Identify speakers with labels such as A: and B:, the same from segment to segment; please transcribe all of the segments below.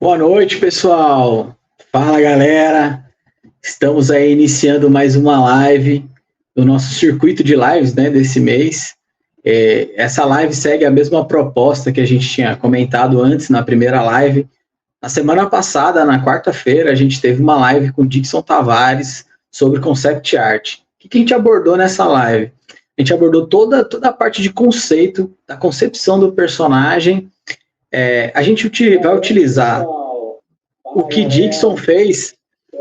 A: Boa noite, pessoal. Fala, galera. Estamos aí iniciando mais uma live do nosso circuito de lives, né, desse mês. Essa live segue a mesma proposta que a gente tinha comentado antes na primeira live. Na semana passada, na quarta-feira, a gente teve uma live com o Dixon Tavares sobre concept art. O que a gente abordou nessa live? A gente abordou toda a parte de conceito, da concepção do personagem. A gente vai utilizar o que Dixon fez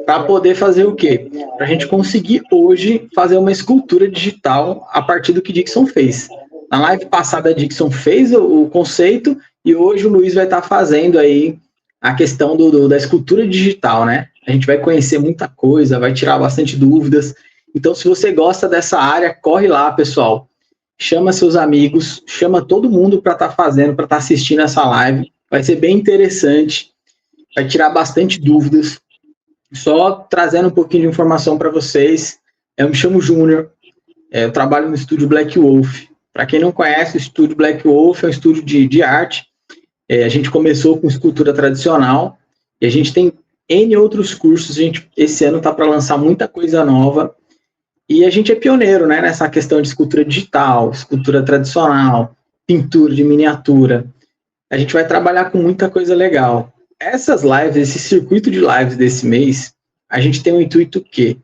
A: para poder fazer o quê? Para a gente conseguir hoje fazer uma escultura digital a partir do que Dixon fez. Na live passada, Dixon fez o conceito e hoje o Luiz vai estar fazendo aí a questão da escultura digital, né? A gente vai conhecer muita coisa, vai tirar bastante dúvidas. Então, se você gosta dessa área, corre lá, pessoal. Chama seus amigos, chama todo mundo para estar fazendo, para estar assistindo essa live. Vai ser bem interessante, vai tirar bastante dúvidas. Só trazendo um pouquinho de informação para vocês, eu me chamo Júnior, eu trabalho no estúdio Black Wolf. Para quem não conhece, o estúdio Black Wolf é um estúdio de arte. A gente começou com escultura tradicional e a gente tem N outros cursos. Esse ano está para lançar muita coisa nova e a gente é pioneiro, né, nessa questão de escultura digital, escultura tradicional, pintura de miniatura. A gente vai trabalhar com muita coisa legal. Essas lives, esse circuito de lives desse mês, a gente tem um intuito que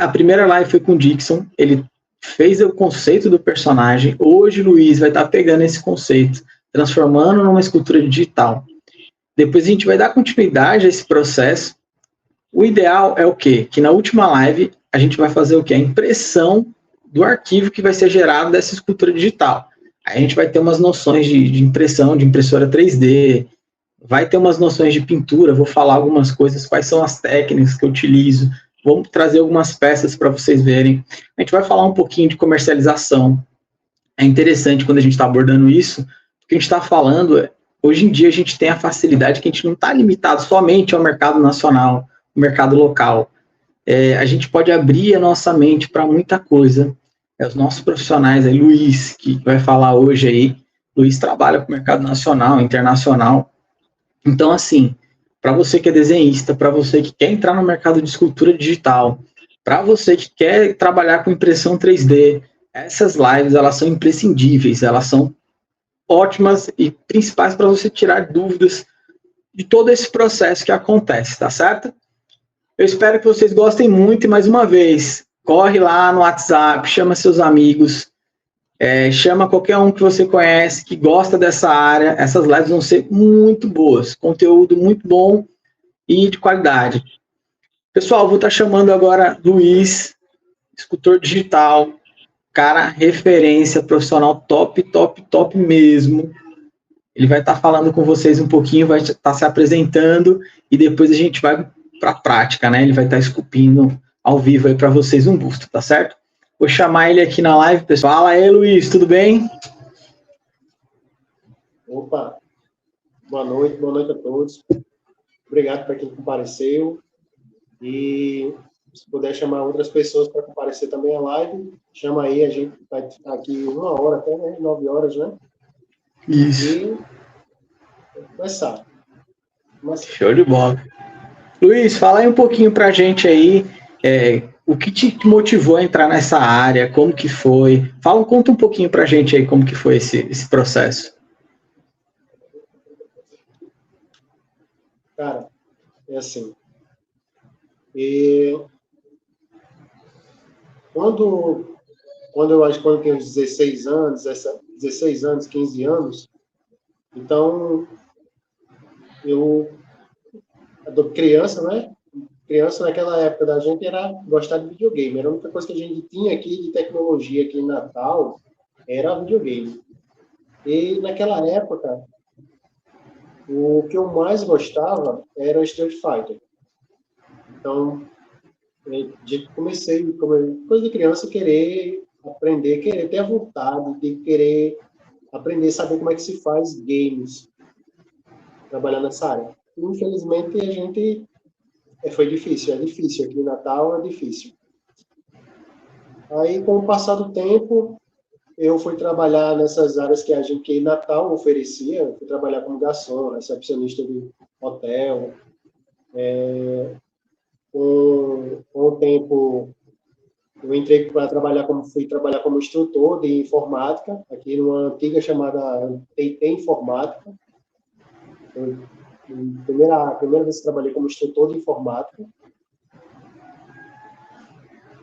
A: a primeira live foi com o Dixon, ele fez o conceito do personagem. Hoje o Luiz vai estar pegando esse conceito, transformando numa escultura digital. Depois a gente vai dar continuidade a esse processo. O ideal é o quê? Que na última live a gente vai fazer o quê? A impressão do arquivo que vai ser gerado dessa escultura digital. Aí a gente vai ter umas noções de impressão, de impressora 3D, vai ter umas noções de pintura, vou falar algumas coisas, quais são as técnicas que eu utilizo, vamos trazer algumas peças para vocês verem. A gente vai falar um pouquinho de comercialização. É interessante quando a gente está abordando isso, porque a gente está falando, hoje em dia a gente tem a facilidade que a gente não está limitado somente ao mercado nacional, ao mercado local. A gente pode abrir a nossa mente para muita coisa. Os nossos profissionais aí, Luiz, que vai falar hoje aí, Luiz trabalha com o mercado nacional, internacional. Então, assim, para você que é desenhista, para você que quer entrar no mercado de escultura digital, para você que quer trabalhar com impressão 3D, essas lives, elas são imprescindíveis, elas são ótimas e principais para você tirar dúvidas de todo esse processo que acontece, tá certo? Eu espero que vocês gostem muito e, mais uma vez, corre lá no WhatsApp, chama seus amigos, chama qualquer um que você conhece, que gosta dessa área. Essas lives vão ser muito boas, conteúdo muito bom e de qualidade. Pessoal, vou estar chamando agora Luiz, escultor digital, cara, referência, profissional top, top, top mesmo. Ele vai estar falando com vocês um pouquinho, vai estar se apresentando e depois a gente vai para a prática, né? Ele vai estar esculpindo ao vivo aí para vocês um busto, tá certo? Vou chamar ele aqui na live, pessoal. Fala aí, Luiz, tudo bem?
B: Opa, boa noite a todos. Obrigado para quem compareceu. E se puder chamar outras pessoas para comparecer também à live, chama aí, a gente vai ficar aqui 1 hora até, né? 9 horas, né?
A: Isso.
B: E vamos começar.
A: Show de bola. Luiz, fala aí um pouquinho para a gente aí, o que te motivou a entrar nessa área, como que foi? Conta um pouquinho para a gente aí como que foi esse processo.
B: Cara, é assim. Quando eu tenho 16 anos, 16 anos, 15 anos, então eu criança, né? Criança naquela época da gente era gostar de videogame. Era a única coisa que a gente tinha aqui de tecnologia aqui em Natal era videogame. E naquela época, o que eu mais gostava era o Street Fighter. Então, comecei, coisa de criança, querer aprender, querer ter a vontade de querer aprender, saber como é que se faz games, trabalhar nessa área. Infelizmente, a gente foi difícil, é difícil. Aqui em Natal é difícil. Aí, com o passar do tempo, eu fui trabalhar nessas áreas que a gente, que Natal oferecia. Eu fui trabalhar como garçom, recepcionista de hotel. Com o tempo, eu entrei para trabalhar fui trabalhar como instrutor de informática, aqui numa antiga chamada TT Informática. A primeira vez que trabalhei como instrutor de informática.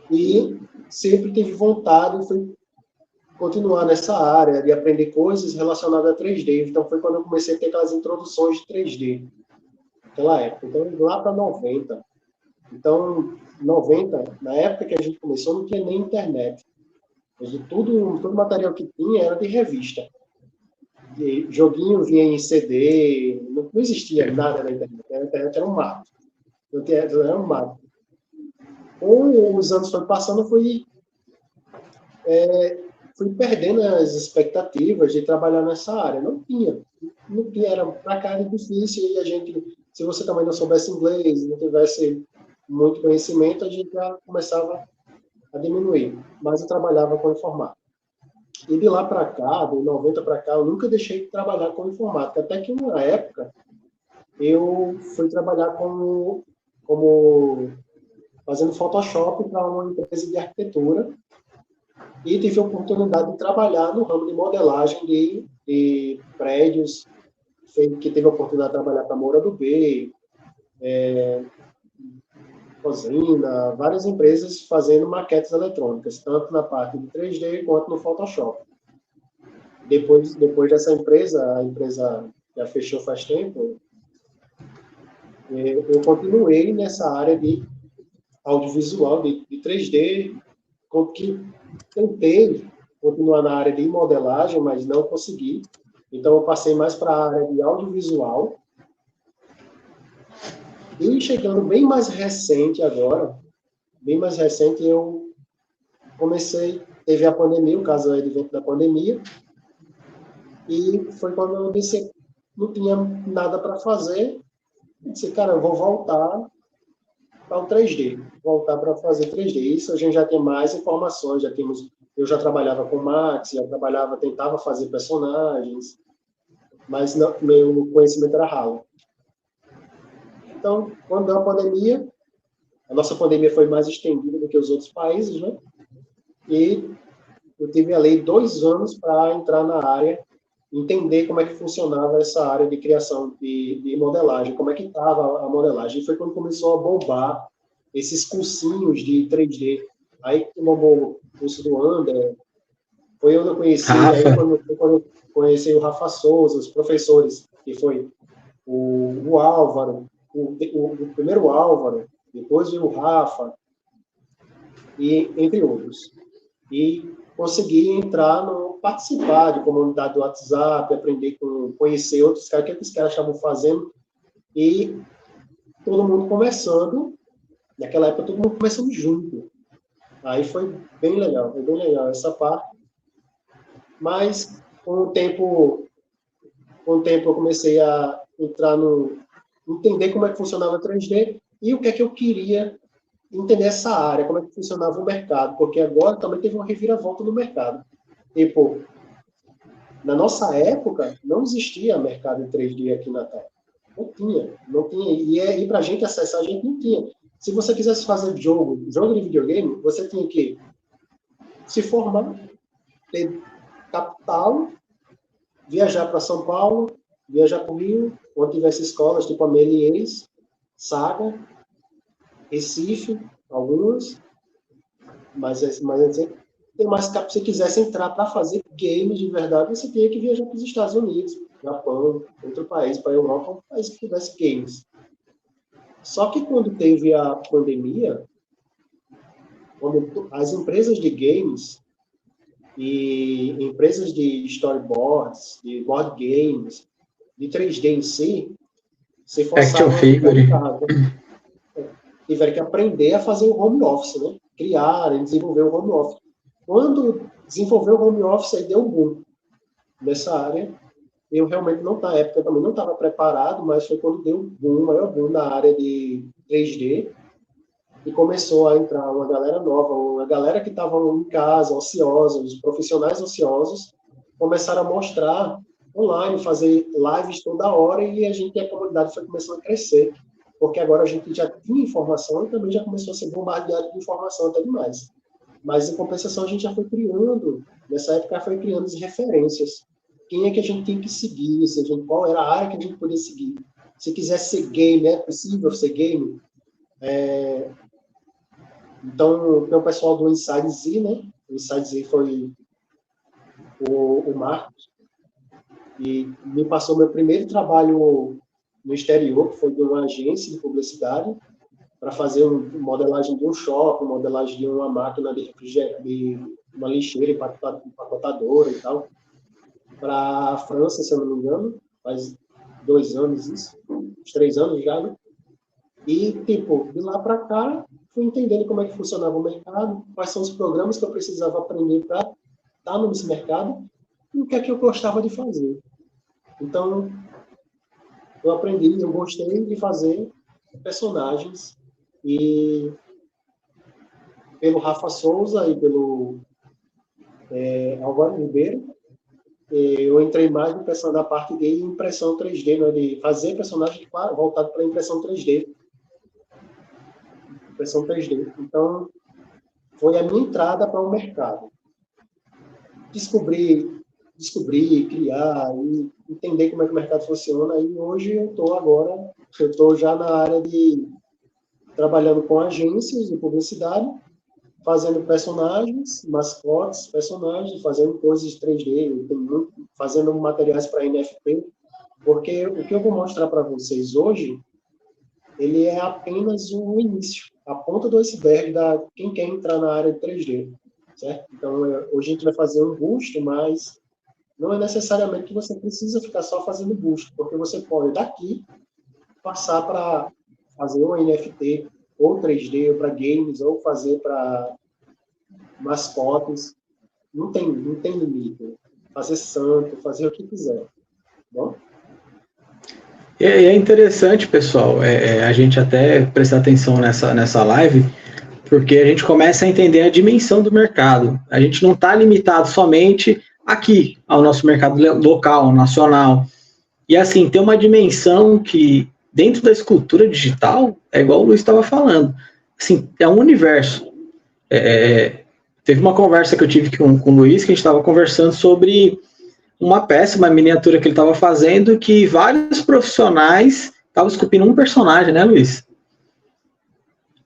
B: E sempre tive vontade, fui continuar nessa área de aprender coisas relacionadas a 3D. Então, foi quando eu comecei a ter aquelas introduções de 3D, naquela época. Então, lá para 90. Então, 90, na época que a gente começou, não tinha nem internet. Todo material que tinha era de revista. Joguinho vinha em CD, não existia nada na internet. A internet era um mato. Era um mato. Com os anos foi passando, fui perdendo as expectativas de trabalhar nessa área. Não tinha, era para cá era difícil, e a gente, se você também não soubesse inglês, não tivesse muito conhecimento, a gente já começava a diminuir. Mas eu trabalhava com informática. E de lá para cá, de 90 para cá, eu nunca deixei de trabalhar com informática. Até que, uma época, eu fui trabalhar como fazendo Photoshop para uma empresa de arquitetura, e tive a oportunidade de trabalhar no ramo de modelagem de prédios, que teve a oportunidade de trabalhar para Moura do B, Cosina, várias empresas fazendo maquetes eletrônicas, tanto na parte de 3D quanto no Photoshop. Depois dessa empresa, a empresa já fechou faz tempo, eu continuei nessa área de audiovisual, de 3D, que tentei continuar na área de modelagem, mas não consegui. Então, eu passei mais para a área de audiovisual. E chegando bem mais recente agora, eu teve a pandemia, o caso é advento da pandemia, e foi quando eu disse, não tinha nada para fazer, eu disse, cara, eu vou voltar para o 3D, voltar para fazer 3D. Isso a gente já tem mais informações, eu já trabalhava com Max, tentava fazer personagens, mas não, meu conhecimento era ralo. Então, quando deu a pandemia, a nossa pandemia foi mais estendida do que os outros países, né? E eu tive ali 2 anos para entrar na área, entender como é que funcionava essa área de criação de modelagem, como é que estava a modelagem. E foi quando começou a bombar esses cursinhos de 3D. Aí bombou o curso do Ander, foi onde eu conheci, aí quando eu conheci o Rafa Souza, os professores, que foi o Álvaro, o primeiro Álvaro, depois o Rafa, e entre outros. E consegui participar de comunidade do WhatsApp, conhecer outros caras, o que os caras estavam fazendo, e todo mundo conversando, naquela época todo mundo conversando junto. Aí foi bem legal essa parte. Mas, com o tempo eu comecei a entender como é que funcionava o 3D e o que é que eu queria entender essa área, como é que funcionava o mercado, porque agora também teve uma reviravolta no mercado. Tipo, na nossa época, não existia mercado em 3D aqui na Terra. Não tinha. E para a gente acessar, a gente não tinha. Se você quisesse fazer jogo de videogame, você tinha que se formar, ter capital, viajar para São Paulo, viajar para o Rio, onde tivesse escolas, tipo a Melies, Saga, Recife, algumas, mas se você quisesse entrar para fazer games de verdade, você tinha que viajar para os Estados Unidos, Japão, outro país, para a Europa, um país que tivesse games. Só que quando teve a pandemia, as empresas de games e empresas de storyboards, de board games, de 3D em si, se forçaram tiveram que aprender a fazer o home office, né? Criar e desenvolver o home office. Quando desenvolveu o home office, aí deu um boom nessa área. Eu realmente na época também não estava preparado, mas foi quando deu um boom, maior boom na área de 3D. e começou a entrar uma galera nova, uma galera que estava em casa, ociosa, os profissionais ociosos, começaram a mostrar online, fazer lives toda hora, e a comunidade foi começando a crescer, porque agora a gente já tinha informação e também já começou a ser bombardeado de informação até demais. Mas, em compensação, a gente já foi criando, nessa época, foi criando as referências. Quem é que a gente tem que seguir? Qual era a área que a gente podia seguir? Se quiser ser game, é possível ser game? Então, tem o pessoal do Inside Z, né? O Inside Z foi o Marcos, e me passou meu primeiro trabalho no exterior, que foi de uma agência de publicidade, para fazer modelagem de um shopping, modelagem de uma máquina de uma lixeira empacotadora e tal, para a França, se eu não me engano, faz 2 anos isso, uns 3 anos já, né? E, tipo, de lá para cá, fui entendendo como é que funcionava o mercado, quais são os programas que eu precisava aprender para estar nesse mercado e o que é que eu gostava de fazer. Então, eu aprendi, eu gostei de fazer personagens, e pelo Rafa Souza e pelo Álvaro Ribeiro, eu entrei mais na parte de impressão 3D, né, de fazer personagem voltado para impressão 3D. Impressão 3D. Então, foi a minha entrada para o mercado. Descobrir, criar e entender como é que o mercado funciona. E hoje eu estou já na área de trabalhando com agências de publicidade, fazendo personagens, mascotes, personagens, fazendo coisas 3D, fazendo materiais para NFT, porque o que eu vou mostrar para vocês hoje, ele é apenas o início, a ponta do iceberg da quem quer entrar na área de 3D, certo? Então, hoje a gente vai fazer um busto, mas não é necessariamente que você precisa ficar só fazendo busto, porque você pode daqui passar para fazer um NFT, ou 3D, ou para games, ou fazer para mascotes. Não tem limite. Fazer santo, fazer o que quiser. Bom?
A: E é interessante, pessoal, a gente até prestar atenção nessa live, porque a gente começa a entender a dimensão do mercado. A gente não está limitado somente aqui, ao nosso mercado local, nacional. E assim, tem uma dimensão que, dentro da escultura digital, é igual o Luiz estava falando. Assim, é um universo. Teve uma conversa que eu tive com o Luiz, que a gente estava conversando sobre uma peça, uma miniatura que ele estava fazendo, que vários profissionais estavam esculpindo um personagem, né, Luiz?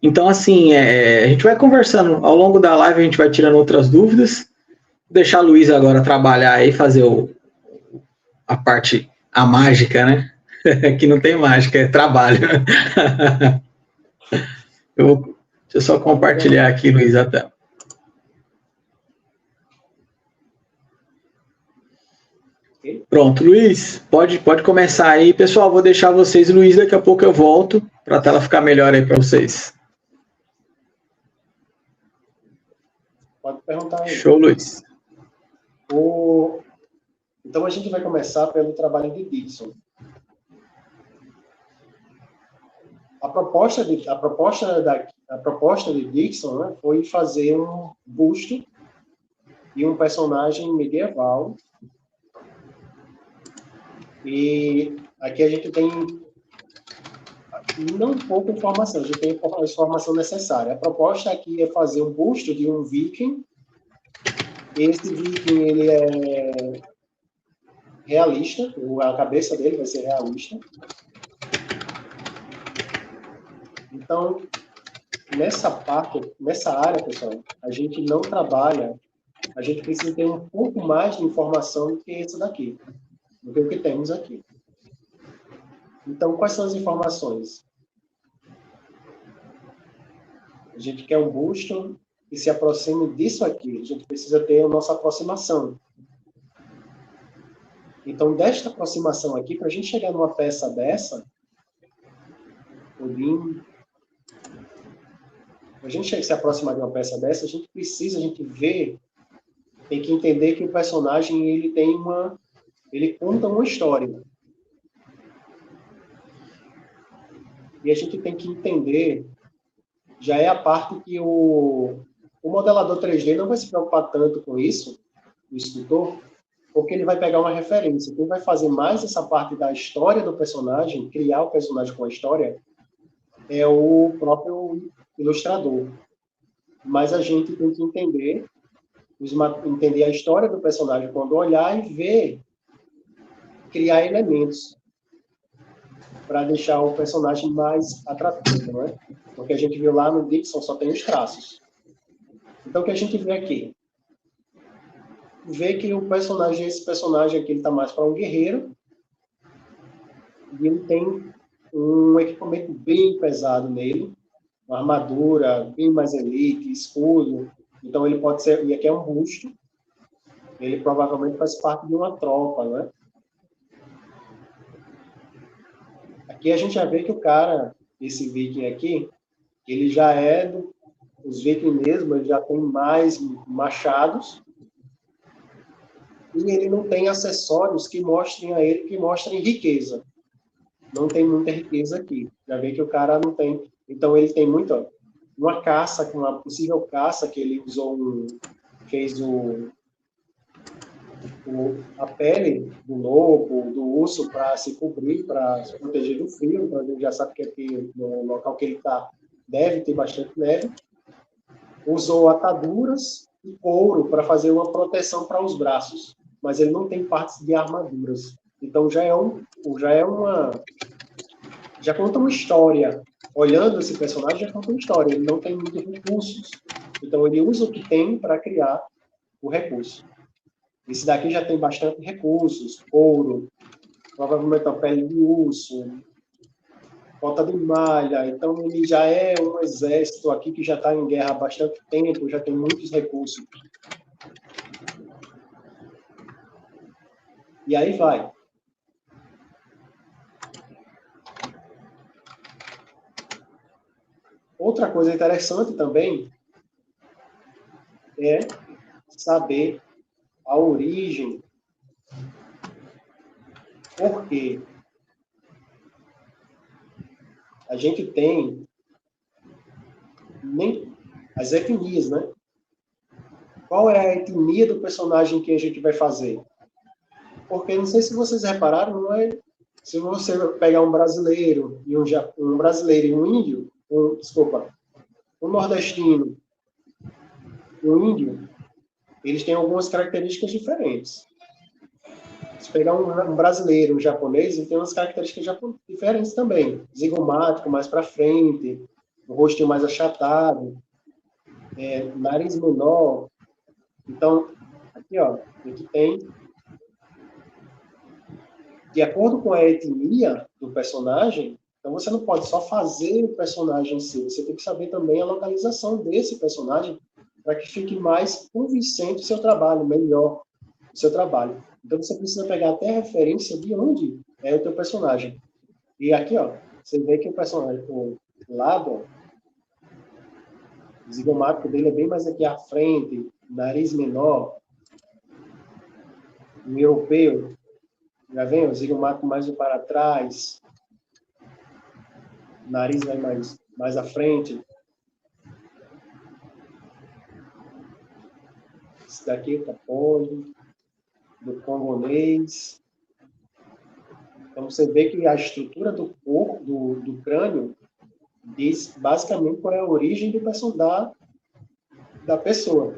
A: Então, assim, a gente vai conversando ao longo da live, a gente vai tirando outras dúvidas. Vou deixar o Luiz agora trabalhar aí, fazer a parte, a mágica, né? Que não tem mágica, é trabalho. Deixa eu só compartilhar aqui, Luiz, a tela. Pronto, Luiz, pode começar aí. Pessoal, vou deixar vocês, Luiz, daqui a pouco eu volto para a tela ficar melhor aí para vocês.
B: Pode perguntar aí.
A: Show, Luiz.
B: Então, a gente vai começar pelo trabalho de Dixon. A proposta de Dixon, né, foi fazer um busto de um personagem medieval. E aqui a gente tem não pouca informação, a gente tem a informação necessária. A proposta aqui é fazer um busto de um viking. Esse viking, ele é realista, a cabeça dele vai ser realista. Então, nessa área, pessoal, a gente não trabalha, a gente precisa ter um pouco mais de informação do que isso daqui, do que o que temos aqui. Então, quais são as informações? A gente quer um busto que se aproxime disso aqui. A gente precisa ter a nossa aproximação. Então, desta aproximação aqui, para a gente chegar numa peça dessa, a gente se aproximar de uma peça dessa, a gente vê, tem que entender que o personagem ele conta uma história. E a gente tem que entender já é a parte que o modelador 3D não vai se preocupar tanto com isso, o escultor, porque ele vai pegar uma referência. Quem vai fazer mais essa parte da história do personagem, criar o personagem com a história, é o próprio ilustrador. Mas a gente tem que entender a história do personagem quando olhar e ver, criar elementos para deixar o personagem mais atrativo, não é? Porque a gente viu lá no Dixon só tem os traços. Então, o que a gente vê aqui? Vê que esse personagem aqui, ele está mais para um guerreiro, e ele tem um equipamento bem pesado nele, uma armadura bem mais elite, escudo. Então, ele pode ser, e aqui é um busto, ele provavelmente faz parte de uma tropa, né? Aqui a gente já vê que o cara, esse viking aqui, ele já é os vikings mesmo, ele já tem mais machados, e ele não tem acessórios que mostrem a ele, que mostrem riqueza. Não tem muita riqueza aqui. Já vê que o cara não tem. Então ele tem muito, uma caça, uma possível caça que ele usou, fez a pele do lobo, do urso para se cobrir, para se proteger do frio. Então a gente já sabe que aqui no local que ele está deve ter bastante neve. Usou ataduras e couro para fazer uma proteção para os braços, mas ele não tem partes de armaduras. Então já conta uma história. Olhando esse personagem, já conta uma história. Ele não tem muitos recursos. Então ele usa o que tem para criar o recurso. Esse daqui já tem bastante recursos, couro, provavelmente a pele de urso, bota de malha. Então ele já é um exército aqui que já está em guerra há bastante tempo, já tem muitos recursos. E aí vai. Outra coisa interessante também é saber a origem. Por quê? A gente tem nem as etnias, né? Qual é a etnia do personagem que a gente vai fazer? Porque não sei se vocês repararam, não é? Se você pegar um brasileiro e um brasileiro e um índio, um nordestino e um índio, eles têm algumas características diferentes. Se pegar um brasileiro, um japonês, ele tem umas características diferentes também. Zigomático, mais para frente, o rostinho mais achatado, nariz menor. Então, aqui, ó, a gente tem, de acordo com a etnia do personagem, então você não pode só fazer o personagem em si, você tem que saber também a localização desse personagem para que fique mais convincente o seu trabalho, melhor o seu trabalho. Então você precisa pegar até a referência de onde é o teu personagem. E aqui, ó, você vê que o personagem, o lado, o zigomático dele é bem mais aqui à frente, nariz menor, um europeu, já vem o zigomático mais para trás, o nariz vai mais à frente. Esse daqui é o capone, do congolês. Então você vê que a estrutura do corpo, do crânio, diz basicamente qual é a origem da pessoa.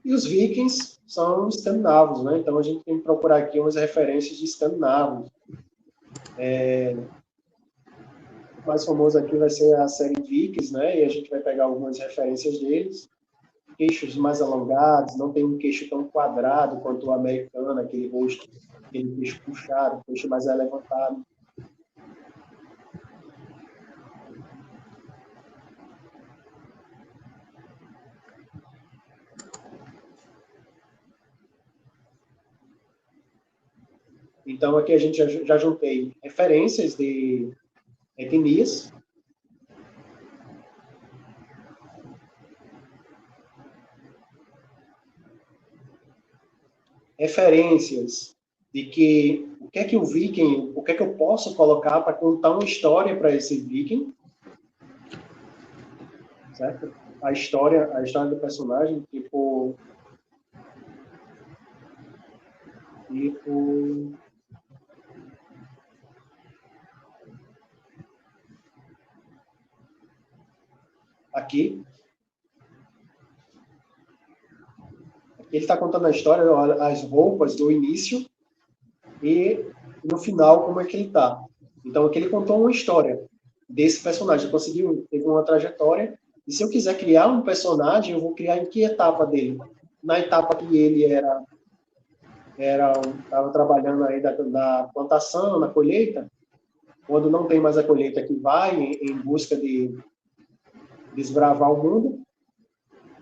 B: E os vikings são escandinavos, né? Então a gente tem que procurar aqui umas referências de escandinavos. O mais famoso aqui vai ser a série Vikings, né? E a gente vai pegar algumas referências deles. Queixos mais alongados, não tem um queixo tão quadrado quanto o americano, aquele rosto, aquele queixo puxado, queixo mais levantado. Então, aqui a gente já juntei referências de etnias, referências de que o que é que o viking, o que é que eu posso colocar para contar uma história para esse viking, certo? A história do personagem, tipo aqui ele está contando a história, as roupas do início e no final como é que ele está. Então aqui ele contou uma história desse personagem, teve uma trajetória, e se eu quiser criar um personagem, eu vou criar em que etapa dele? Na etapa que ele estava trabalhando aí da plantação, na colheita, quando não tem mais a colheita, que vai em busca de desbravar o mundo,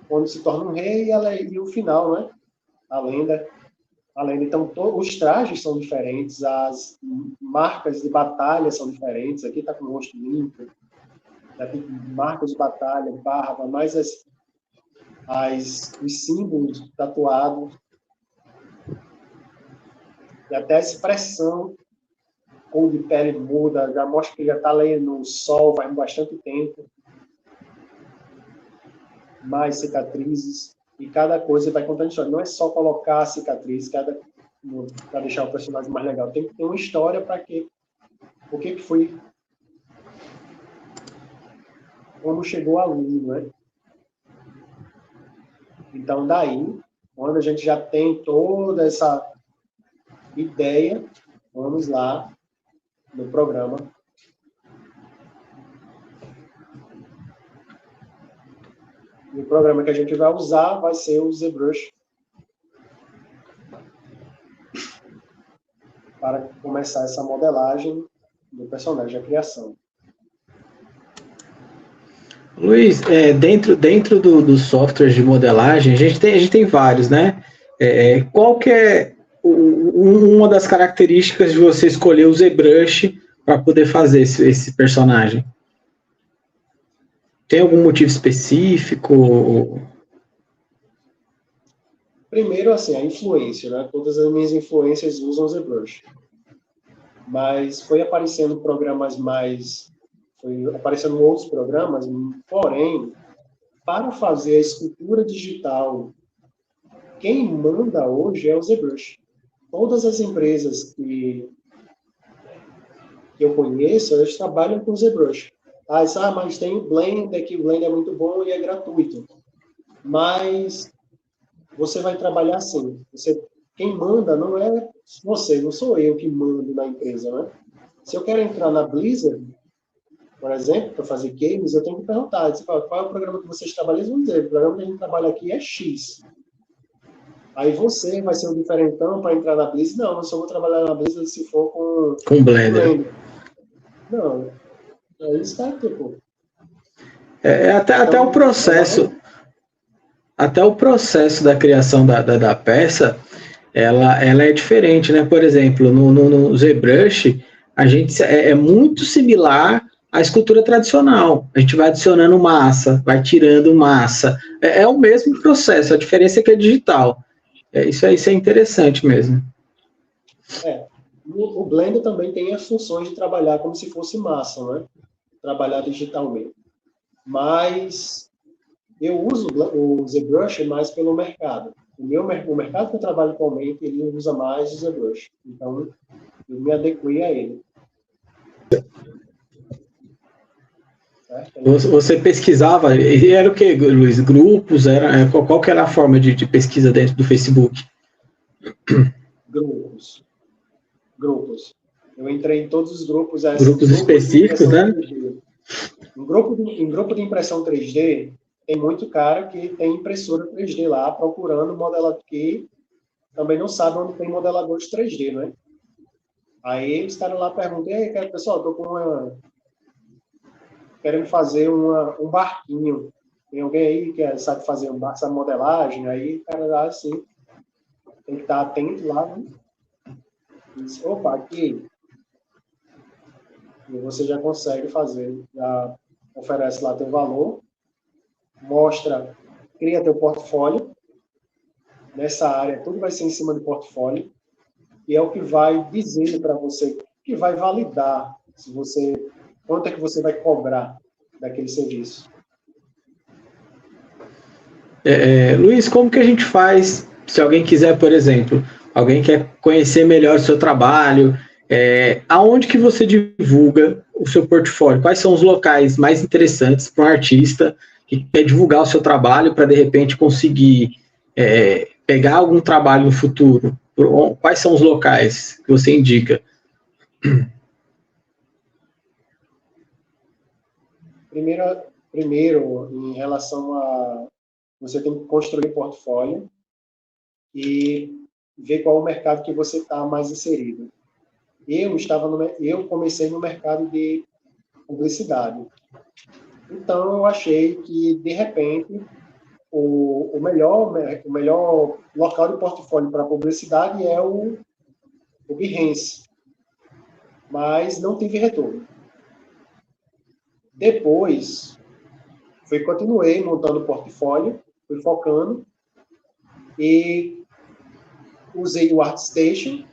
B: quando se torna um rei, e o final, né? A lenda. Então, os trajes são diferentes, as marcas de batalha são diferentes. Aqui está com o rosto limpo, aqui marcas de batalha, barba, mais os símbolos tatuados, e até a expressão, cor de pele muda, já mostra que já está ali no sol faz bastante tempo. Mais cicatrizes, e cada coisa vai contando história. Não é só colocar a cicatriz para deixar o personagem mais legal. Tem que ter uma história para o que foi, como chegou ali, né? Então, daí, quando a gente já tem toda essa ideia, vamos lá no programa. E o programa que a gente vai usar vai ser o ZBrush, para começar essa modelagem do personagem, a criação.
A: Luiz, dentro do software de modelagem, a gente tem vários, né? Qual que é uma das características de você escolher o ZBrush para poder fazer esse personagem? Tem algum motivo específico?
B: Primeiro, assim, a influência, né? Todas as minhas influências usam o ZBrush. Mas foi aparecendo outros programas, porém, para fazer a escultura digital, quem manda hoje é o ZBrush. Todas as empresas que eu conheço, elas trabalham com o ZBrush. Mas tem o Blender, que o Blender é muito bom e é gratuito. Mas você vai trabalhar assim. Quem manda não é você, não sou eu que mando na empresa, né? Se eu quero entrar na Blizzard, por exemplo, para fazer games, eu tenho que perguntar, qual é o programa que vocês trabalham? Eles vão dizer, o programa que a gente trabalha aqui é X. Aí você vai ser um diferentão para entrar na Blizzard? Não, eu só vou trabalhar na Blizzard se for
A: com Blender.
B: Não, é isso que é tipo.
A: Até o processo. Até o processo da criação da peça, ela é diferente, né? Por exemplo, no ZBrush, a gente é muito similar à escultura tradicional. A gente vai adicionando massa, vai tirando massa. É o mesmo processo, a diferença é que é digital. Isso é interessante mesmo.
B: O Blender também tem as funções de trabalhar como se fosse massa, né? Trabalhar digitalmente. Mas eu uso o ZBrush mais pelo mercado. O mercado que eu trabalho atualmente, ele usa mais o ZBrush. Então, eu me adequei a ele.
A: Você pesquisava, e era o que, Luiz? Grupos? Qual que era a forma de pesquisa dentro do Facebook?
B: Grupos. Eu entrei em todos os grupos.
A: Grupos específicos, né?
B: Em grupo de impressão 3D, tem muito cara que tem impressora 3D lá, procurando modelador, que também não sabe onde tem modelador de 3D, né? Aí eles estavam lá perguntando, pessoal, estou querendo fazer um barquinho. Tem alguém aí que sabe fazer essa modelagem? Aí o cara lá, assim, tem que estar atento lá, né? Diz, opa, aqui. E você já consegue fazer, já oferece lá teu valor, cria teu portfólio. Nessa área, tudo vai ser em cima do portfólio. e é o que vai dizer para você, que vai validar se você, quanto é que você vai cobrar daquele serviço.
A: Luiz, como que a gente faz, se alguém quiser, por exemplo, alguém quer conhecer melhor o seu trabalho, aonde que você divulga o seu portfólio? Quais são os locais mais interessantes para um artista que quer divulgar o seu trabalho para, de repente, conseguir pegar algum trabalho no futuro? Quais são os locais que você indica?
B: Primeiro, em relação a... Você tem que construir um portfólio e ver qual é o mercado que você está mais inserido. Eu comecei no mercado de publicidade. Então, eu achei que, de repente, o melhor local de portfólio para publicidade é o Behance. Mas não tive retorno. Depois, continuei montando o portfólio, fui focando e usei o ArtStation.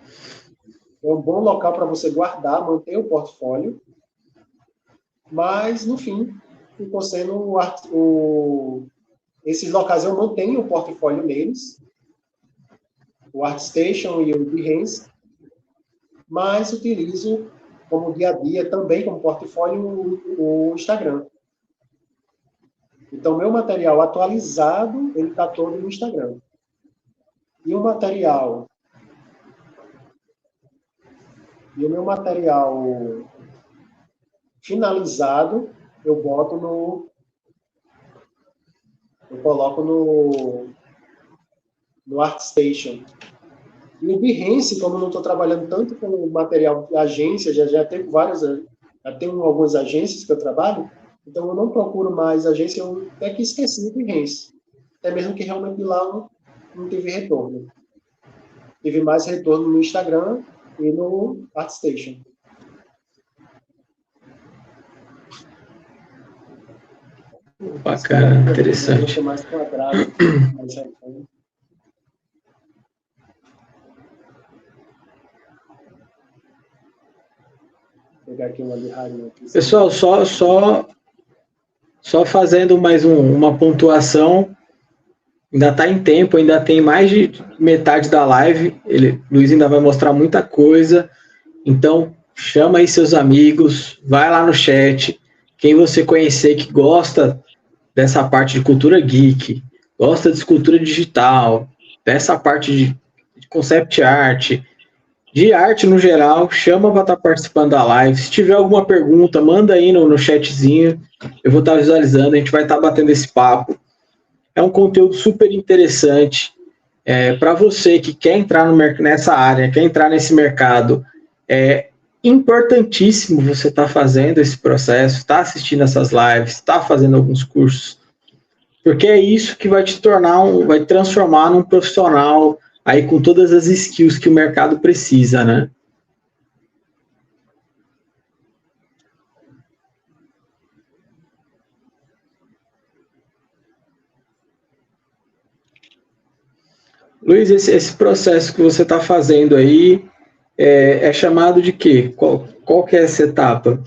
B: É um bom local para você guardar, manter o portfólio. Mas, no fim, ficou sendo esses locais eu mantenho o portfólio neles, o ArtStation e o Behance, mas utilizo como dia a dia também como portfólio o Instagram. Então, meu material atualizado, ele está todo no Instagram. E o meu material finalizado, eu coloco no ArtStation. E o Behance, como eu não estou trabalhando tanto com material de agência, já tenho algumas agências que eu trabalho, então eu não procuro mais agência, eu até que esqueci o Behance. Até mesmo que realmente lá não teve retorno. Tive mais retorno no Instagram e no ArtStation.
A: Bacana, interessante.
B: Mais quadrado, mais retorno. Pegar aqui uma lirrarinha aqui.
A: Pessoal, só fazendo mais uma pontuação, ainda está em tempo, ainda tem mais de metade da live, Luiz ainda vai mostrar muita coisa, então chama aí seus amigos, vai lá no chat, quem você conhecer que gosta dessa parte de cultura geek, gosta de escultura digital, dessa parte de concept art, de arte no geral, chama para estar participando da live. Se tiver alguma pergunta, manda aí no chatzinho, eu vou estar visualizando, a gente vai estar batendo esse papo. É um conteúdo super interessante para você que quer entrar nessa área, quer entrar nesse mercado. É importantíssimo você estar fazendo esse processo, estar assistindo essas lives, estar fazendo alguns cursos, porque é isso que vai te vai transformar num profissional aí com todas as skills que o mercado precisa, né? Luiz, esse processo que você está fazendo aí é chamado de quê? Qual que é essa etapa?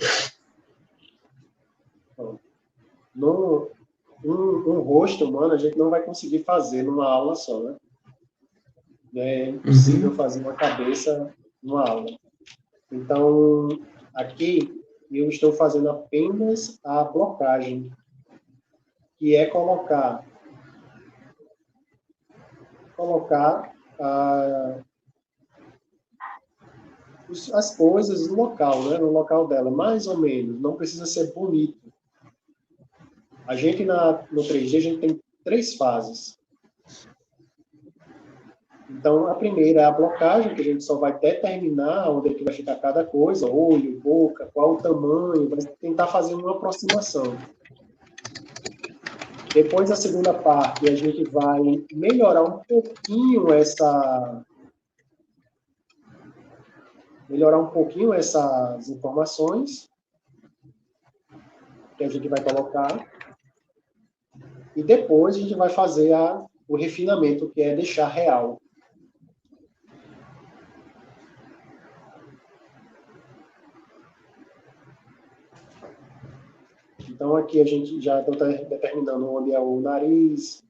B: Um rosto humano a gente não vai conseguir fazer numa aula só, né? É impossível fazer uma cabeça numa aula. Então, aqui eu estou fazendo apenas a blocagem, que é colocar as coisas no local, né? No local dela, mais ou menos. Não precisa ser bonito. A gente, no 3D, a gente tem 3 fases. Então, a primeira é a blocagem, que a gente só vai determinar onde é que vai ficar cada coisa, olho, boca, qual o tamanho, vai tentar fazer uma aproximação. Depois, a segunda parte, a gente vai melhorar um pouquinho essas informações que a gente vai colocar. E depois a gente vai fazer o refinamento, que é deixar real. Então, aqui a gente já está determinando onde é o nariz,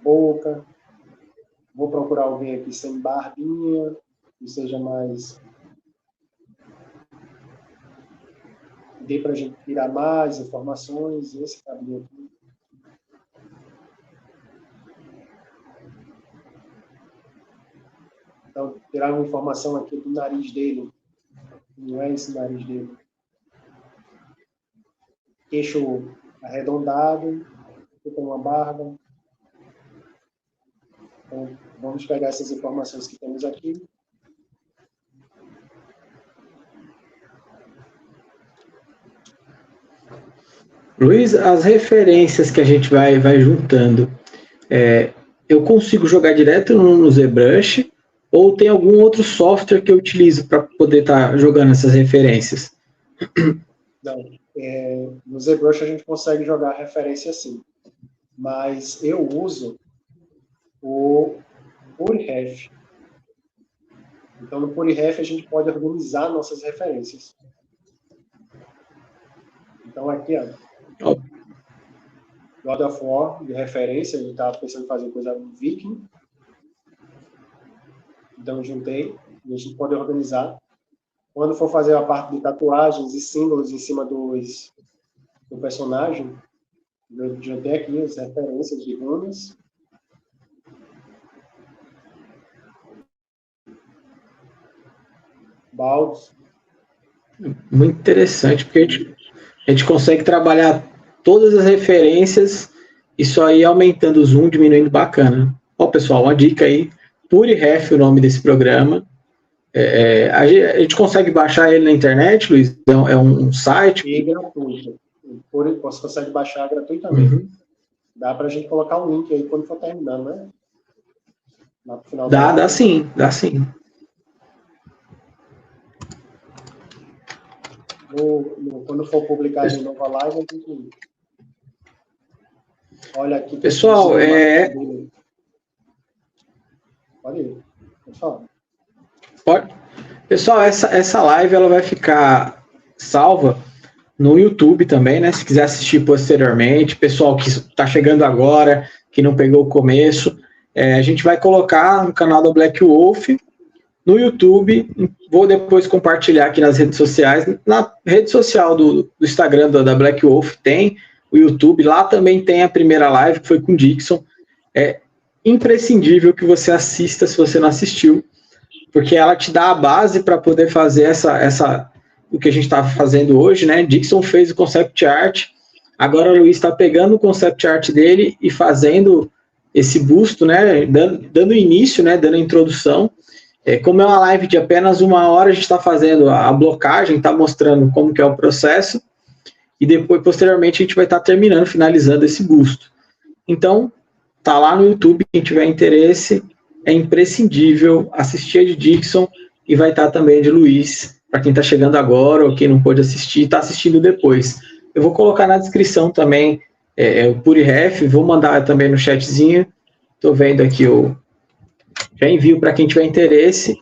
B: boca. Vou procurar alguém aqui sem barbinha, que seja mais... Dê para a gente tirar mais informações. Esse cabelo aqui. Então, tirar uma informação aqui do nariz dele. Não é esse nariz dele. Queixo arredondado, com uma barba. Então, vamos pegar essas informações que temos aqui.
A: Luiz, as referências que a gente vai juntando, eu consigo jogar direto no ZBrush ou tem algum outro software que eu utilizo para poder estar jogando essas referências?
B: Não, no ZBrush a gente consegue jogar referência sim, mas eu uso o PureRef. Então, no PureRef a gente pode organizar nossas referências. Então, aqui, ó, God of War, de referência, a gente estava pensando em fazer coisa no Viking. Então, juntei, e a gente pode organizar. Quando for fazer a parte de tatuagens e símbolos em cima do personagem, eu juntei aqui as referências de runas. Baldes.
A: Muito interessante, porque a gente consegue trabalhar todas as referências e só ir aumentando o zoom, diminuindo, bacana. Ó, pessoal, uma dica aí, PureRef, o nome desse programa. A gente consegue baixar ele na internet, Luiz? É um site?
B: E gratuito. Você consegue baixar gratuitamente. Uhum. Dá para a gente colocar um link aí quando for terminando, né? Lá pro final
A: dá sim, dá sim.
B: Quando for publicar de novo a live, a gente... Olha aqui.
A: Pessoal,
B: Pode ir. Pode falar.
A: Pode. Pessoal, essa live ela vai ficar salva no YouTube também, né? Se quiser assistir posteriormente, pessoal que está chegando agora, que não pegou o começo, a gente vai colocar no canal da Black Wolf, no YouTube, vou depois compartilhar aqui nas redes sociais, na rede social do Instagram da Black Wolf tem o YouTube, lá também tem a primeira live, que foi com o Dixon. É imprescindível que você assista se você não assistiu, porque ela te dá a base para poder fazer o que a gente está fazendo hoje, né? Dixon fez o concept art, agora o Luiz está pegando o concept art dele e fazendo esse busto, né? Dando início, né? Dando a introdução. Como é uma live de apenas 1 hora, a gente está fazendo a blocagem, está mostrando como que é o processo, e depois, posteriormente, a gente vai estar terminando, finalizando esse busto. Então, tá lá no YouTube, quem tiver interesse, é imprescindível assistir a de Dixon e vai estar também de Luiz, para quem está chegando agora ou quem não pôde assistir, está assistindo depois. Eu vou colocar na descrição também o PureRef, vou mandar também no chatzinho, estou vendo aqui já envio para quem tiver interesse.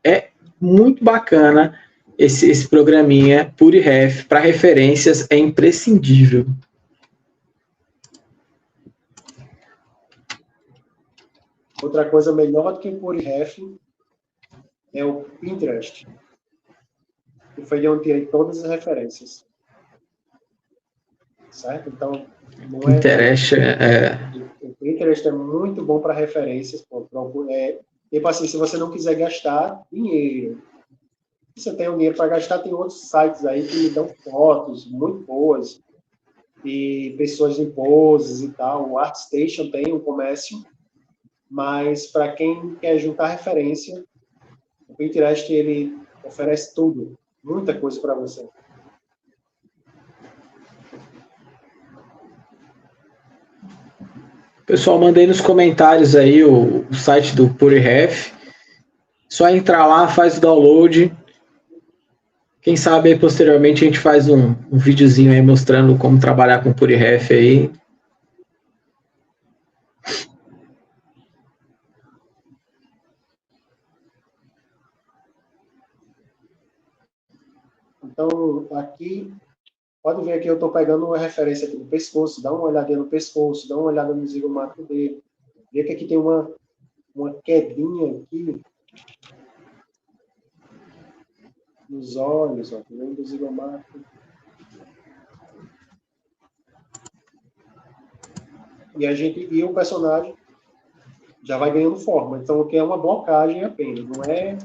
A: É muito bacana esse programinha PureRef, para referências é imprescindível.
B: Outra coisa melhor do que o PureRef é o Pinterest, que foi de onde tirei todas as referências. Certo? Então, não é... O Pinterest é muito bom para referências. Tipo assim, se você não quiser gastar dinheiro, se você tem um dinheiro para gastar, tem outros sites aí que me dão fotos muito boas e pessoas em poses e tal. O ArtStation tem um comércio, mas para quem quer juntar referência, o Pinterest ele oferece tudo, muita coisa para você.
A: Pessoal, mandei nos comentários aí o site do PureRef. Só entrar lá, faz o download. Quem sabe aí, posteriormente a gente faz um videozinho aí mostrando como trabalhar com PureRef aí.
B: Então, aqui, pode ver que eu estou pegando uma referência aqui no pescoço, dá uma olhadinha no pescoço, dá uma olhada no zigomato dele. Vê que aqui tem uma quedinha aqui nos olhos, ó, também do zigomato. E o personagem já vai ganhando forma. Então, o que é uma blocagem apenas, não é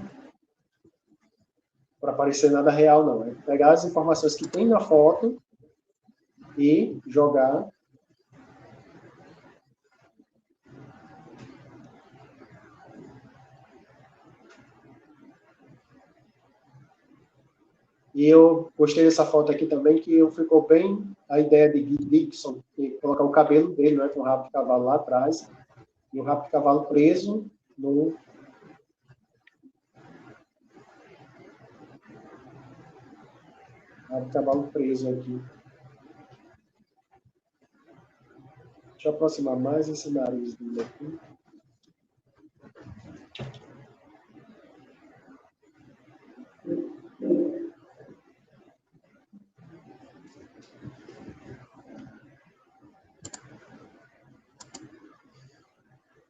B: para parecer nada real, não. É pegar as informações que tem na foto e jogar. E eu gostei dessa foto aqui também, que ficou bem a ideia de Dixon, colocar o cabelo dele, né, com o rabo de cavalo lá atrás, e o rabo de cavalo preso no... rabo de cavalo preso aqui. Deixa eu aproximar mais esse nariz dele aqui.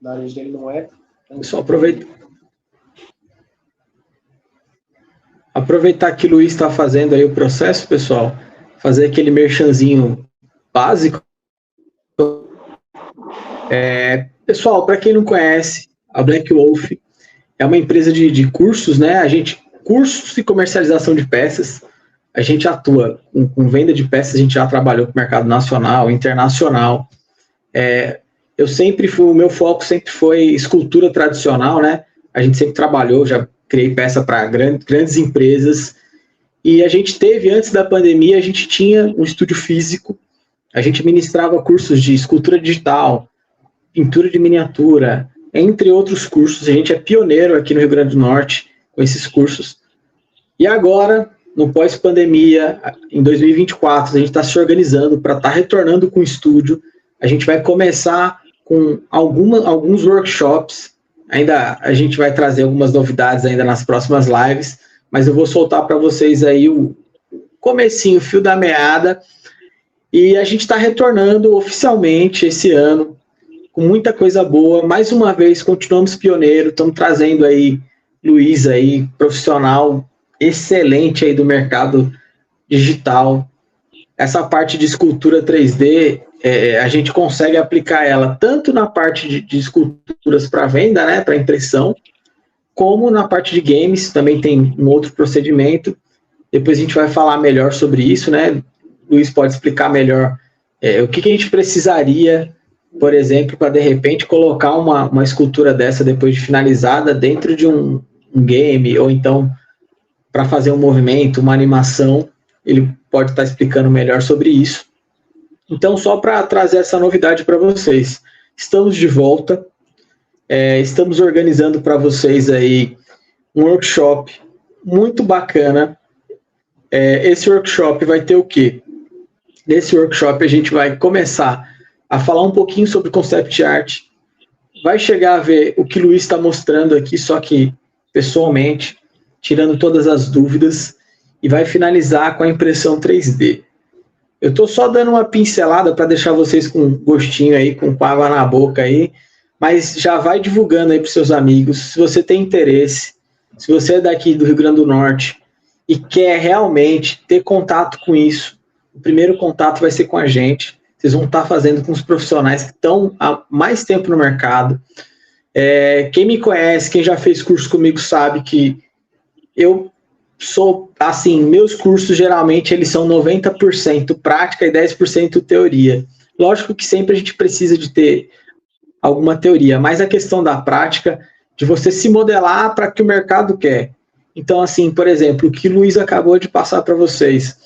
B: O nariz dele não é...
A: Só aproveitar que o Luiz está fazendo aí o processo, pessoal, fazer aquele merchanzinho básico. Pessoal, para quem não conhece, a Black Wolf é uma empresa de cursos, né? Cursos e comercialização de peças. A gente atua com venda de peças, a gente já trabalhou com o mercado nacional, internacional. O meu foco sempre foi escultura tradicional, né? A gente sempre trabalhou, já criei peça para grandes empresas. E a gente antes da pandemia, a gente tinha um estúdio físico, a gente ministrava cursos de escultura digital, pintura de miniatura, entre outros cursos. A gente é pioneiro aqui no Rio Grande do Norte com esses cursos. E agora, no pós-pandemia, em 2024, a gente está se organizando para estar retornando com o estúdio. A gente vai começar com alguns workshops. Ainda a gente vai trazer algumas novidades ainda nas próximas lives, mas eu vou soltar para vocês aí o comecinho, o fio da meada. E a gente está retornando oficialmente esse ano, com muita coisa boa. Mais uma vez, continuamos pioneiro, estamos trazendo aí Luiz aí, profissional excelente aí do mercado digital. Essa parte de escultura 3D, a gente consegue aplicar ela tanto na parte de esculturas para venda, né, para impressão, como na parte de games, também tem um outro procedimento. Depois a gente vai falar melhor sobre isso, né? Luiz pode explicar melhor o que a gente precisaria, por exemplo, para de repente colocar uma escultura dessa depois de finalizada dentro de um game, ou então para fazer um movimento, uma animação. Ele pode estar explicando melhor sobre isso. Então, só para trazer essa novidade para vocês, estamos de volta, estamos organizando para vocês aí um workshop muito bacana. Esse workshop vai ter o quê? Nesse workshop a gente vai começar a falar um pouquinho sobre concept art, vai chegar a ver o que o Luiz está mostrando aqui, só que pessoalmente, tirando todas as dúvidas, e vai finalizar com a impressão 3D. Eu estou só dando uma pincelada para deixar vocês com gostinho aí, com água na boca aí, mas já vai divulgando aí para os seus amigos. Se você tem interesse, se você é daqui do Rio Grande do Norte e quer realmente ter contato com isso, o primeiro contato vai ser com a gente. Vocês vão estar fazendo com os profissionais que estão há mais tempo no mercado. Quem me conhece, quem já fez curso comigo sabe que eu sou, assim, meus cursos geralmente eles são 90% prática e 10% teoria. Lógico que sempre a gente precisa de ter alguma teoria, mas a questão da prática, de você se modelar para o que o mercado quer. Então, assim, por exemplo, o que o Luiz acabou de passar para vocês,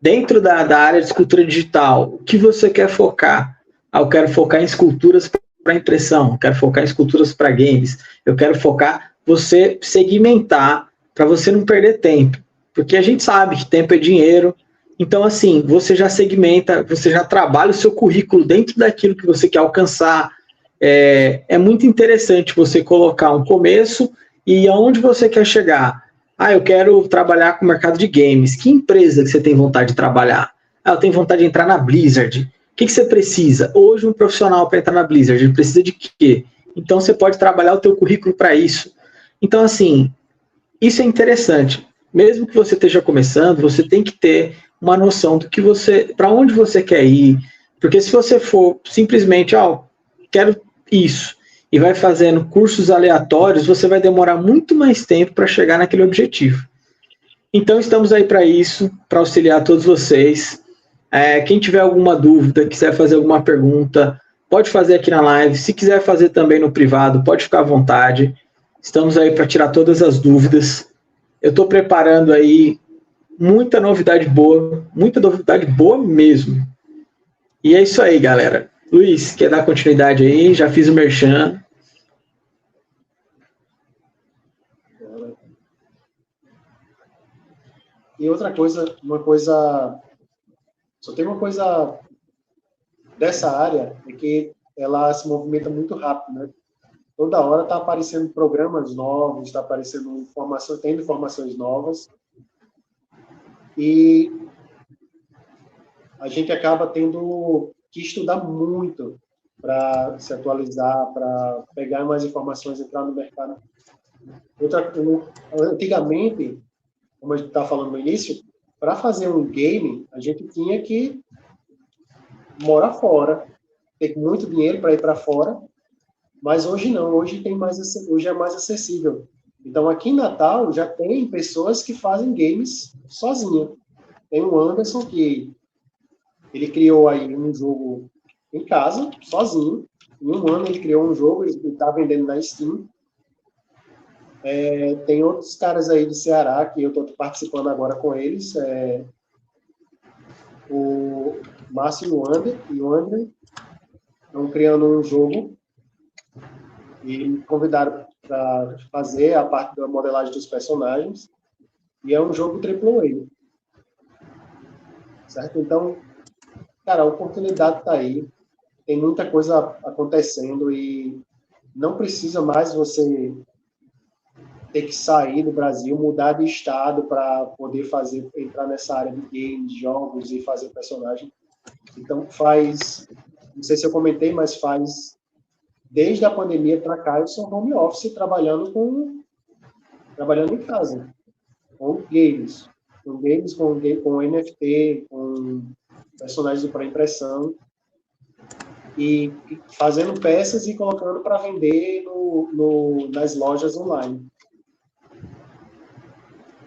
A: dentro da área de escultura digital, o que você quer focar? Eu quero focar em esculturas para impressão, eu quero focar em esculturas para games, eu quero focar, você segmentar, para você não perder tempo, porque a gente sabe que tempo é dinheiro. Então, assim, você já segmenta, você já trabalha o seu currículo dentro daquilo que você quer alcançar. É muito interessante você colocar um começo e aonde você quer chegar. eu quero trabalhar com o mercado de games. Que empresa que você tem vontade de trabalhar? Eu tenho vontade de entrar na Blizzard. O que você precisa? Hoje um profissional para entrar na Blizzard, ele precisa de quê? Então você pode trabalhar o teu currículo para isso. Então, assim, isso é interessante. Mesmo que você esteja começando, você tem que ter uma noção do que para onde você quer ir. Porque se você for simplesmente, quero isso, e vai fazendo cursos aleatórios, você vai demorar muito mais tempo para chegar naquele objetivo. Então, estamos aí para isso, para auxiliar todos vocês. Quem tiver alguma dúvida, quiser fazer alguma pergunta, pode fazer aqui na live. Se quiser fazer também no privado, pode ficar à vontade. Estamos aí para tirar todas as dúvidas. Eu estou preparando aí muita novidade boa mesmo. E é isso aí, galera. Luiz, quer dar continuidade aí? Já fiz o merchan.
B: E outra coisa, só tem uma coisa dessa área, é que ela se movimenta muito rápido, né? Toda hora está aparecendo programas novos, está aparecendo tendo informações novas, e a gente acaba tendo que estudar muito para se atualizar, para pegar mais informações, entrar no mercado. Antigamente, como a gente estava falando no início, para fazer um game, a gente tinha que morar fora, ter muito dinheiro para ir para fora, mas hoje não, hoje é mais acessível. Então, aqui em Natal, já tem pessoas que fazem games sozinho. Tem o Anderson, que ele criou aí um jogo em casa, sozinho. Em um ano ele criou um jogo, ele está vendendo na Steam. Tem outros caras aí do Ceará, que eu estou participando agora com eles. O Márcio e o André estão criando um jogo e me convidaram para fazer a parte da modelagem dos personagens. E é um jogo AAA. Certo? Então, cara, a oportunidade está aí. Tem muita coisa acontecendo e não precisa mais você ter que sair do Brasil, mudar de estado para poder entrar nessa área de games, jogos e fazer personagem. Então, não sei se eu comentei, mas desde a pandemia para cá, eu sou home office trabalhando em casa, com games, com NFT, com personagens para impressão, e fazendo peças e colocando para vender nas lojas online.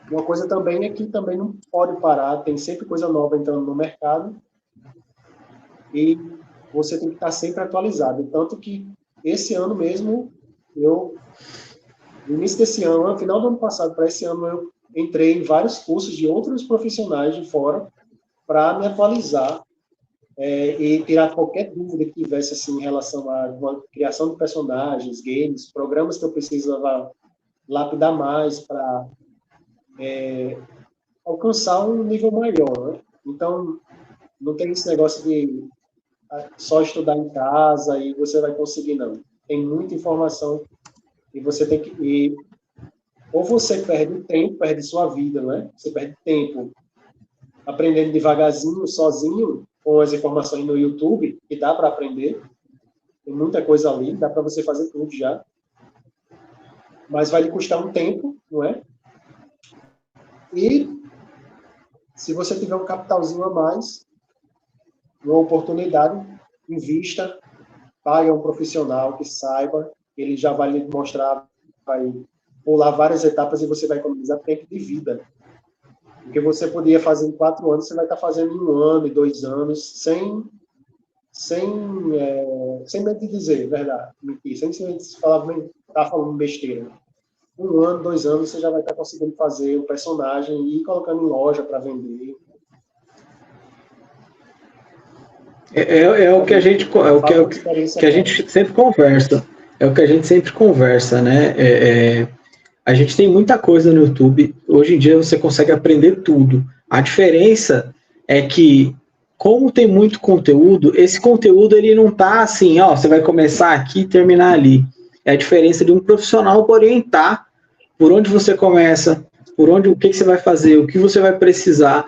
B: Uma coisa também é que também não pode parar, tem sempre coisa nova entrando no mercado e você tem que estar sempre atualizado. Tanto que esse ano mesmo, no início desse ano, no final do ano passado para esse ano, eu entrei em vários cursos de outros profissionais de fora para me atualizar e tirar qualquer dúvida que tivesse assim, em relação à criação de personagens, games, programas que eu precisava lapidar mais para alcançar um nível maior, né? Então, não tem esse negócio de só estudar em casa e você vai conseguir, não. Tem muita informação e você tem que... ou você perde tempo, perde sua vida, né? Você perde tempo aprendendo devagarzinho, sozinho, com as informações no YouTube, que dá para aprender. Tem muita coisa ali, dá para você fazer tudo já. Mas vai lhe custar um tempo, não é? E se você tiver um capitalzinho a mais, uma oportunidade, invista, pague a um profissional que saiba, ele já vai lhe mostrar, vai pular várias etapas e você vai economizar tempo de vida. Porque você podia fazer em 4 anos, você vai estar fazendo em 1 ano e 2 anos, sem medo de dizer, verdade, mentir, sem estar falando besteira. 1 ano, 2 anos, você já vai estar conseguindo fazer o personagem e ir colocando em loja para vender.
A: É o que a gente sempre conversa. É o que a gente sempre conversa, né? A gente tem muita coisa no YouTube. Hoje em dia você consegue aprender tudo. A diferença é que, como tem muito conteúdo, esse conteúdo ele não tá assim, você vai começar aqui e terminar ali. É a diferença de um profissional orientar por onde você começa, por onde, o que você vai fazer, o que você vai precisar.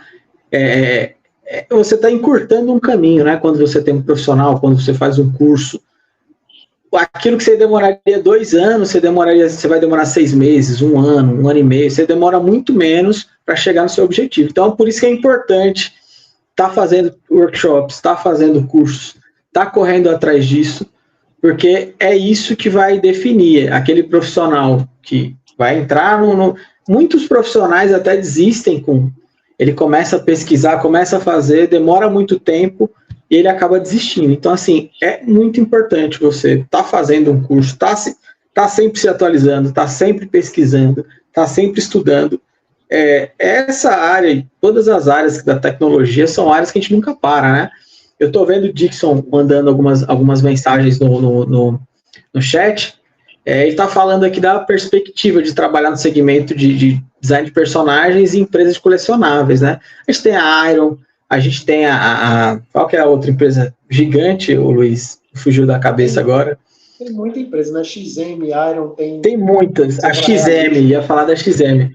A: Você está encurtando um caminho, né? Quando você tem um profissional, quando você faz um curso. Aquilo que você demoraria 2 anos, você vai demorar 6 meses, 1 ano, 1 ano e meio, você demora muito menos para chegar no seu objetivo. Então, por isso que é importante estar fazendo workshops, estar fazendo cursos, estar correndo atrás disso, porque é isso que vai definir aquele profissional que vai entrar Muitos profissionais até desistem ele começa a pesquisar, começa a fazer, demora muito tempo e ele acaba desistindo. Então, assim, é muito importante você estar fazendo um curso, tá sempre se atualizando, tá sempre pesquisando, tá sempre estudando. Essa área, todas as áreas da tecnologia são áreas que a gente nunca para, né? Eu estou vendo o Dixon mandando algumas mensagens no chat. Ele está falando aqui da perspectiva de trabalhar no segmento de design de personagens e empresas de colecionáveis, né? A gente tem a Iron, a gente tem qual que é a outra empresa gigante, o Luiz? Fugiu da cabeça agora.
B: Tem muita empresa, né? XM, Iron,
A: tem muitas. A XM, ia falar da XM.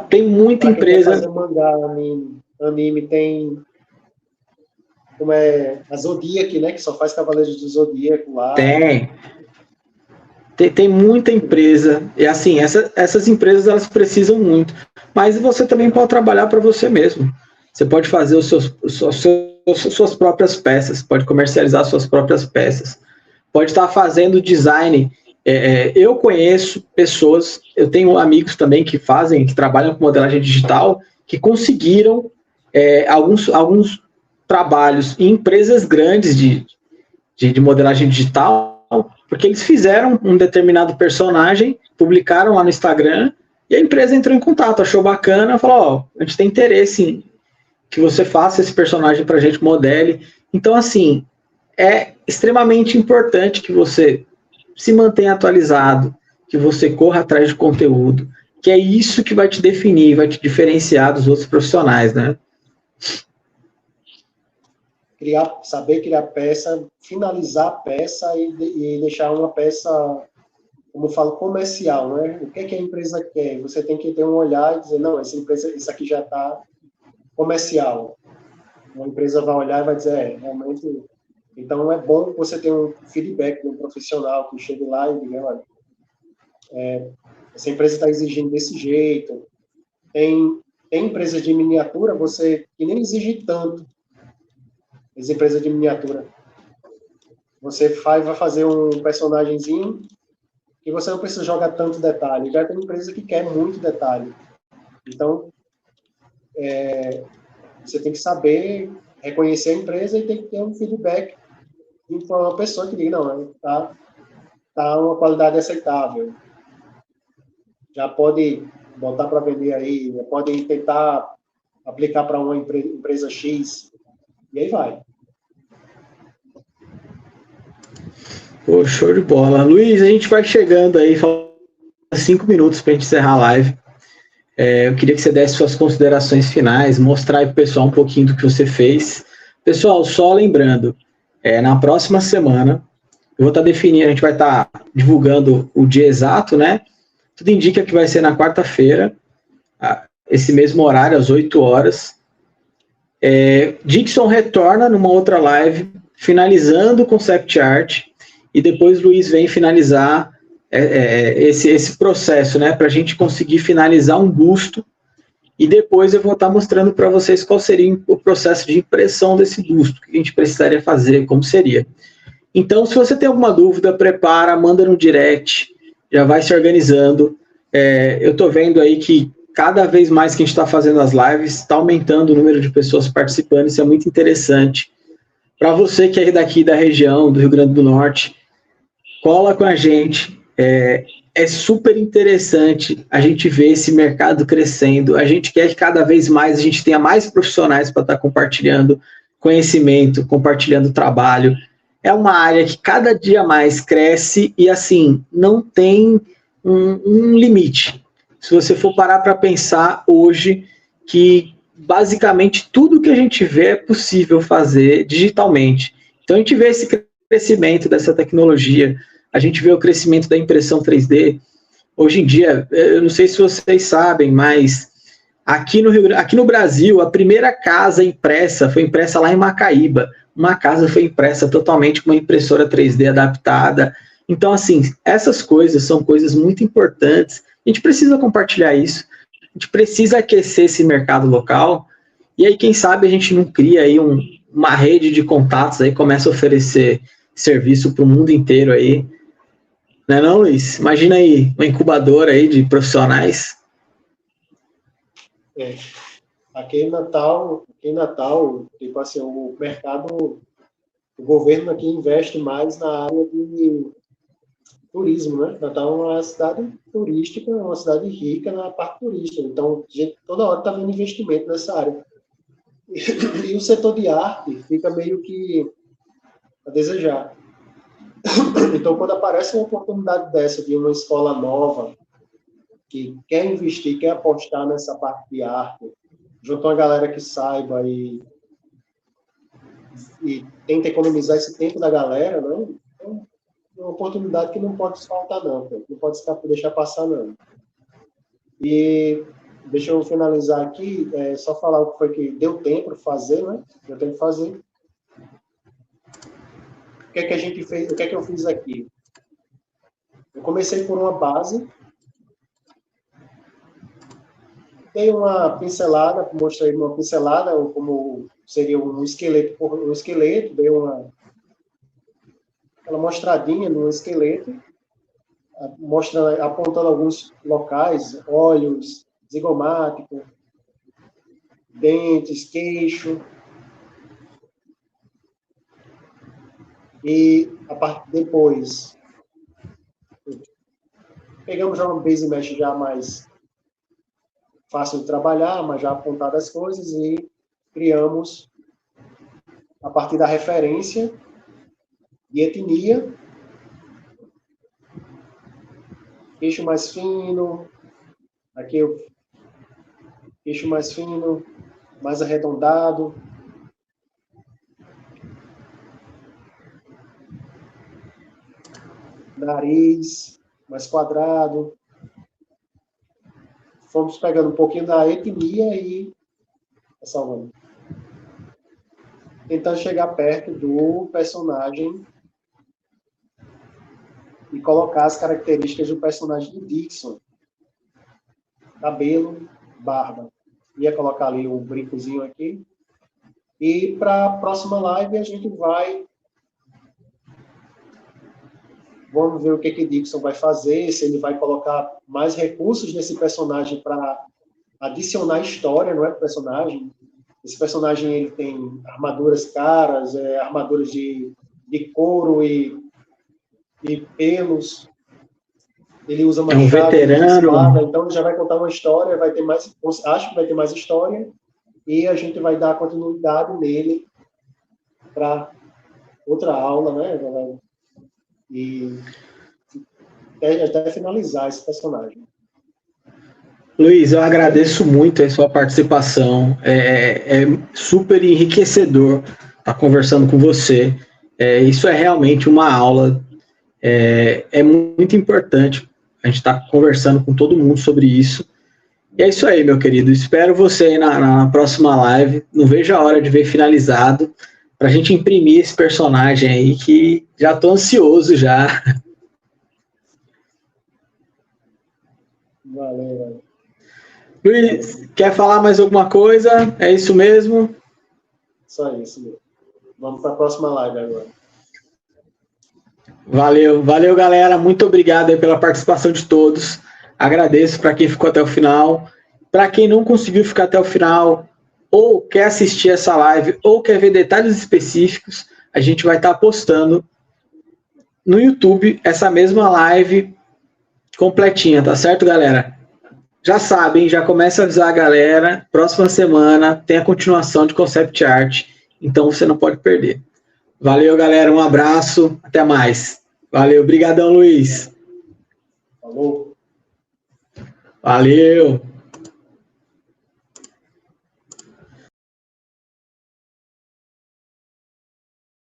A: Tem muita empresa.
B: Fazer mangá, anime, tem... Como é a Zodiac, né? Que só faz Cavaleiros do Zodíaco lá.
A: Tem muita empresa, e assim, essas empresas elas precisam muito, mas você também pode trabalhar para você mesmo. Você pode fazer suas próprias peças, pode comercializar suas próprias peças, pode estar fazendo design. Eu conheço pessoas, eu tenho amigos também que trabalham com modelagem digital, que conseguiram alguns trabalhos em empresas grandes de modelagem digital, porque eles fizeram um determinado personagem, publicaram lá no Instagram, e a empresa entrou em contato, achou bacana, falou, a gente tem interesse em que você faça esse personagem para a gente, modele. Então, assim, é extremamente importante que você se mantenha atualizado, que você corra atrás de conteúdo, que é isso que vai te definir, vai te diferenciar dos outros profissionais, né?
B: Saber criar peça, finalizar a peça e deixar uma peça, como eu falo, comercial, né? O que a empresa quer? Você tem que ter um olhar e dizer, não, essa empresa, isso aqui já está comercial. Uma empresa vai olhar e vai dizer, realmente... Então, é bom você ter um feedback de um profissional que chegue lá e diga, olha, essa empresa está exigindo desse jeito. Tem empresas de miniatura, que nem exige tanto. As empresas de miniatura. Você vai fazer um personagemzinho e você não precisa jogar tanto detalhe. Já tem empresa que quer muito detalhe. Então, você tem que saber reconhecer a empresa e tem que ter um feedback de uma pessoa que diga, não, tá uma qualidade aceitável. Já pode botar para vender aí, pode tentar aplicar para uma empresa X, e aí vai.
A: Pô, show de bola. Luiz, a gente vai chegando aí, falta 5 minutos para a gente encerrar a live. Eu queria que você desse suas considerações finais, mostrar aí para o pessoal um pouquinho do que você fez. Pessoal, só lembrando, na próxima semana, eu vou estar definindo, a gente vai estar divulgando o dia exato, né? Tudo indica que vai ser na quarta-feira, esse mesmo horário, às 8 horas. Dixon retorna numa outra live, finalizando o concept art, e depois o Luiz vem finalizar esse processo, né, para a gente conseguir finalizar um busto, e depois eu vou estar mostrando para vocês qual seria o processo de impressão desse busto, que a gente precisaria fazer, como seria. Então, se você tem alguma dúvida, prepara, manda no direct, já vai se organizando. Eu estou vendo aí que cada vez mais que a gente está fazendo as lives, está aumentando o número de pessoas participando, isso é muito interessante. Para você que é daqui da região, do Rio Grande do Norte, cola com a gente, é super interessante a gente ver esse mercado crescendo, a gente quer que cada vez mais a gente tenha mais profissionais para estar compartilhando conhecimento, compartilhando trabalho. É uma área que cada dia mais cresce e, assim, não tem um limite. Se você for parar para pensar hoje que basicamente tudo que a gente vê é possível fazer digitalmente. Então a gente vê esse crescimento dessa tecnologia, a gente vê o crescimento da impressão 3D, hoje em dia, eu não sei se vocês sabem, mas aqui no Brasil, a primeira casa impressa foi impressa lá em Macaíba. Uma casa foi impressa totalmente com uma impressora 3D adaptada. Então, assim, essas coisas são coisas muito importantes. A gente precisa compartilhar isso. A gente precisa aquecer esse mercado local. E aí, quem sabe, a gente não cria aí uma rede de contatos, aí começa a oferecer serviço para o mundo inteiro aí. Não é não, Luiz? Imagina aí, uma incubadora aí de profissionais.
B: Aqui em Natal, tipo assim, o mercado, o governo aqui investe mais na área de turismo, né? Natal é uma cidade turística, uma cidade rica na parte turística. Então, a gente toda hora está vendo investimento nessa área. E o setor de arte fica meio que a desejar. Então, quando aparece uma oportunidade dessa de uma escola nova que quer investir, quer apostar nessa parte de arte, junto a uma galera que saiba e tenta economizar esse tempo da galera, né? Então, é uma oportunidade que não pode faltar, não. Não pode deixar passar, não. E deixa eu finalizar aqui, só falar o que foi que deu tempo de fazer, né? Deu tempo de fazer. O que é que a gente fez? O que é que eu fiz aqui? Eu comecei por uma base, dei uma pincelada, mostrei uma pincelada, como seria um esqueleto, dei aquela mostradinha no esqueleto, apontando alguns locais, olhos, zigomático, dentes, queixo. E depois pegamos já uma base mesh já mais fácil de trabalhar, mas já apontadas as coisas, e criamos, a partir da referência de etnia, queixo mais fino, aqui o queixo mais fino, mais arredondado, nariz mais quadrado. Fomos pegando um pouquinho da etnia e salvando, tentando chegar perto do personagem e colocar as características do personagem do Dixon. Cabelo, barba. Ia colocar ali um brincozinho aqui. E para a próxima live a gente vamos ver o que Dixon vai fazer, se ele vai colocar mais recursos nesse personagem para adicionar história, não é, para o personagem. Esse personagem ele tem armaduras caras, armaduras de couro e pelos. Ele usa machado,
A: um veterano.
B: Espada, então ele já vai contar uma história, acho que vai ter mais história, e a gente vai dar continuidade nele para outra aula, né? E até finalizar esse personagem.
A: Luiz, eu agradeço muito a sua participação. É super enriquecedor estar conversando com você. Isso é realmente uma aula. É muito importante a gente estar conversando com todo mundo sobre isso. E é isso aí, meu querido. Espero você aí na próxima live. Não vejo a hora de ver finalizado, para a gente imprimir esse personagem aí, que já estou ansioso já.
B: Valeu.
A: Luiz, quer falar mais alguma coisa? É isso mesmo?
B: Só isso. Vamos para a próxima live agora.
A: Valeu, galera. Muito obrigado aí pela participação de todos. Agradeço para quem ficou até o final. Para quem não conseguiu ficar até o final, ou quer assistir essa live, ou quer ver detalhes específicos, a gente vai estar postando no YouTube essa mesma live completinha, tá certo, galera? Já sabem, já começa a avisar a galera, próxima semana tem a continuação de Concept Art, então você não pode perder. Valeu, galera, um abraço, até mais. Valeu, brigadão, Luiz.
B: Falou.
A: Valeu.